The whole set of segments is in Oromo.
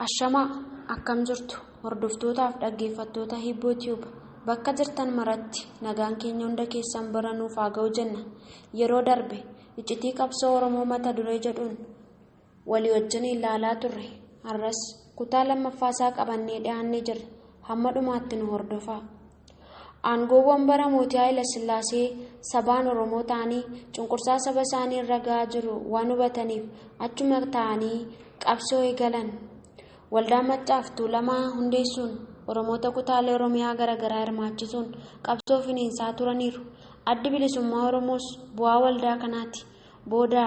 Ashamaa akkam jirtu hordoftootaaf dhaggeeffattoota Hibboo Tube bakka jirtan maratti nagaan keenya hunda keessan baranuuf haa ga'u jenna. Yeroo darbe iccitii qabsoo Oromoo mata duree jedhuun walii wajjin ilaalaa turre. Har'as kutaa lammaffaasaa qabannee dhiyaannee jirra. Hamma dhumaatti nu hordofaa. Aangoowwan bara mootii Haayile Sillaasee sabaan Oromoo ta'anii cunqursaa saba isaanii irra ga'aa jiru waan hubataniif achuma ta'anii qabsoo eegalan. Waldaa Maccaaf Tuulamaa hundeessuun Oromoota kutaalee Oromiyaa garaagaraa hirmaachisuun qabsoo finiinsaa turaniiru. Addi bilisummaa Oromoos bu'aa waldaa kanaati. Booda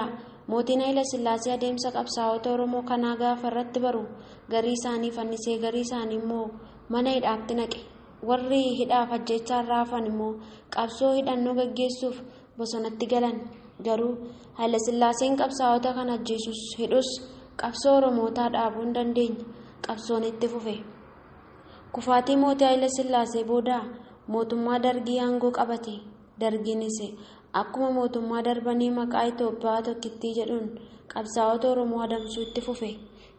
mootiin Haayile Sillaasee adeemsa qabsaa'ota Oromoo kanaa gaafa irratti baru garii isaanii fannisee garii isaanii immoo mana hidhaatti naqe. Warri hidhaaf ajjechaa irraa hafan immoo qabsoo hidhannoo gaggeessuuf bosonatti galan. Garuu Haayile Sillaaseen qabsaa'ota kana ajjeesus hidhus qabsoo Oromootaa dhaabuu hin dandeenye. Qabsoon itti fufe. Kufaatii mootii Haayile Sillaasee booda mootummaa Dargii aangoo qabate. Dargiinis akkuma mootummaa darbanii maqaa Itoophiyaa tokkittii jedhuun qabsaa'ota Oromoo adamsuu itti fufe.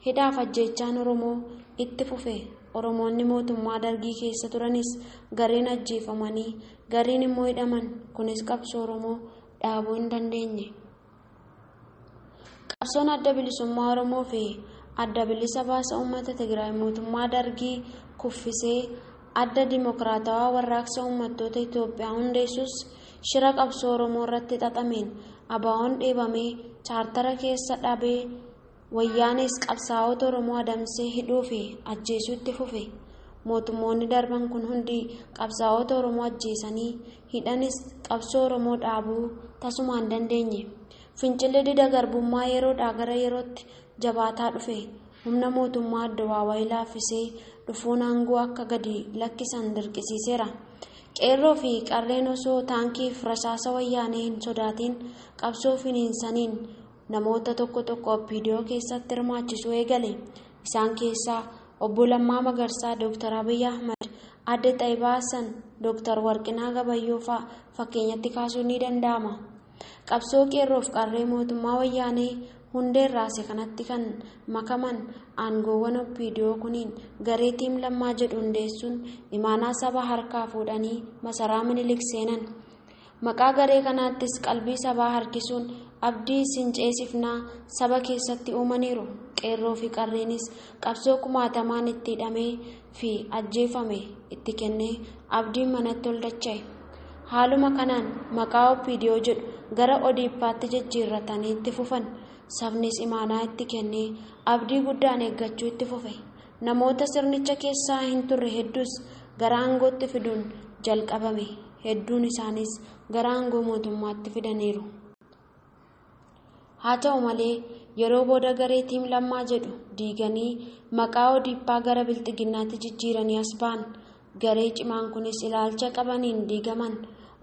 Hidhaaf ajjechaan Oromoo itti fufe. Oromoonni mootummaa Dargii keessa turanis gariin ajjeefamanii gariin immoo hidhaman. Kunis qabsoo Oromoo dhaabuu hin dandeenye. Qabsoon adda bilisummaa Oromoo fi adda bilisa baasa uummata Tigraay mootummaa Dargii kuffisee adda dimokiraatawaa warraaqsa uummattoota Itoophiyaa hundeessus shira qabsoo Oromoo irratti xaxameen ABO'n dheebamee chaartara keessa dhabee wayyaanis qabsaa'ota Oromoo adamsee hidhuu fi ajjeesuu itti fufe. Mootummoonni darban kun hundi qabsaa'ota Oromoo ajjeesanii hidhanis qabsoo Oromoo dhaabuu tasumaan hin dandeenye. Fincilli dida garbummaa yeroodhaa gara yerootti jabaataa dhufe. Humna mootummaa Addawaawayii laaffisee dhufuun aangoo akka gadi lakkisan dirqisiiseera. Qeerroo fi qarreen osoo taankiif rasaasa wayyaanee hin sodaatiin qabsoo finiinsaniin namoota tokko tokko OPDO keessatti hirmaachisuu eegale. Isaan keessaa obbo Lammaa Magarsaa, Dr. Abiy Ahmad, Aadde Xaayibaa Hassan, Dr. Warqinaa Gabayyoo fa'aa fakkeenyatti kaasuun ni danda'ama. Qabsoo qeerroof qarree mootummaa wayyaanee hundee irraase kanatti kan makaman aangoowwan OPDO kuniin garee Tiim Lammaa jedhu hundeessuun imaanaa saba harkaa fuudhanii masaraa Minilik seenan. Maqaa garee kanaattis qalbii sabaa harkisuun abdii sinceesifnaa saba keessatti uumaniiru. Qeerroo fi qarreenis qabsoo kumaatamaan itti hidhamee fi ajjeefame itti kennee abdiin manatti ol dacha'e. Haaluma kanaan maqaa OPDO jedhu gara ODP'tti jijjiirratanii itti fufan. Sabnis imaanaa itti kennee abdii guddaan eeggachuu itti fufe. Namoota sirnicha keessaa hin turre hedduus gara aangootti fiduun jalqabame. Hedduun isaanis gara aangoo mootummaatti fidaniiru. Haa ta'u malee yeroo booda garee Tiim Lammaa jedhu diiganii maqaa ODP'aa gara Bilxiginnaatti jijjiiranii as ba'an. Garee cimaan kunis ilaalcha qabaniin diigaman.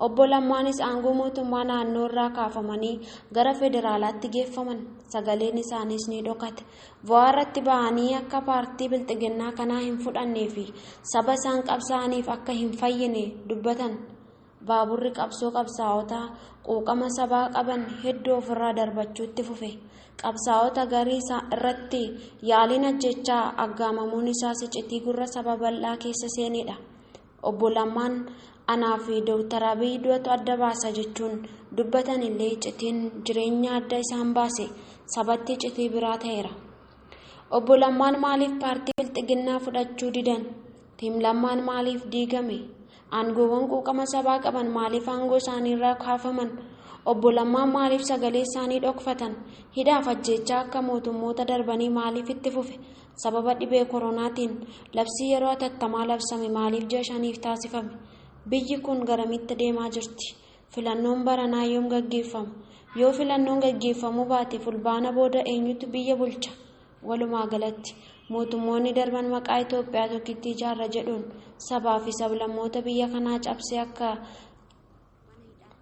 Obbo Lammaanis aangoo mootummaa naannoo irraa kaafamanii gara federaalaatti geeffaman. Sagaleen isaaniis ni dhokate. Bu'aa irratti ba'anii akka paartii Bilxiginnaa kanaa hin fudhannee fi saba isaan qabsaa'aniif akka hin fayyine dubbatan. Baaburri qabsoo qabsaa'otaa quuqama sabaa qaban hedduu ofirraa darbachuu itti fufe. Qabsaa'ota garii isaa irratti yaaliin ajjechaa aggaamamuun isaas iccitii gurra saba bal'aa keessa seenedha. Obbo Lammaan anaa fi Dr. Abiy du'atu adda baasa jechuun dubbatan illee iccitiin jireenya adda isaan baase sabatti iccitii biraa ta'eera. Obbo Lammaan maaliif paartii Bilxiginnaa fudhachuu didan? Tiim Lammaan maaliif diigame? Aangoowwan quuqama sabaa qaban maaliif aangoo isaanii irraa kaafaman? Obbo Lammaan maaliif sagalee isaanii dhokfatan? Hidhaaf ajjechaa akka mootummoota darbanii maaliif itti fufe? Sababa dhibee koronaatiin labsii yeroo hatattamaa labsame maaliif ji'a 5 taasifame? Biyyi kun garamitti deemaa jirti? Filannoon baranaa yoom gaggeeffama? Yoo filannoon gaggeeffamuu baate fulbaana booda eenyutu biyya bulcha? Walumaa galatti mootummoonni darban maqaa Itoophiyaa tokkittii ijaarra jedhuun sabaa fi sablammoota biyya kanaa cabsee akka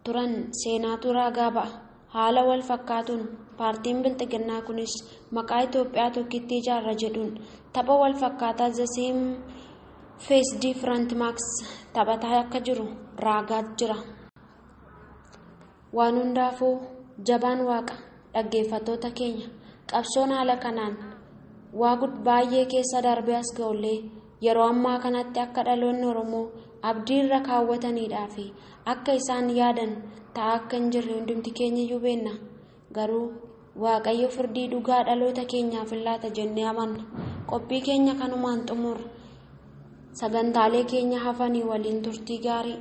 turan seenaatu raagaa ba'a. Haala wal fakkaatuun paartiin Bilxiginnaa kunis maqaa Itoophiyaa tokkittii ijaarra jedhuun tapha wal fakkaataa The Same Face Different Marks taphataa akka jiru raagaa jira. Waan hundaafuu jabaan Waaqa. Dhaggeeffattoota keenya qabsoon haala kanaan waa baay'ee keessa darbee as ga'ullee yeroo ammaa kanatti akka dhaloonni Oromoo abdii irra kaawwataniidhaa fi akka isaan yaadan ta'aa akka hin jirre hundumti keenya iyyuu beekna. Garuu Waaqayyo firdii dhugaa dhaloota keenyaaf laata jennee amanna. Qophii keenya kanumaan xumurra. Sagantaalee keenya hafanii waliin turtii gaarii.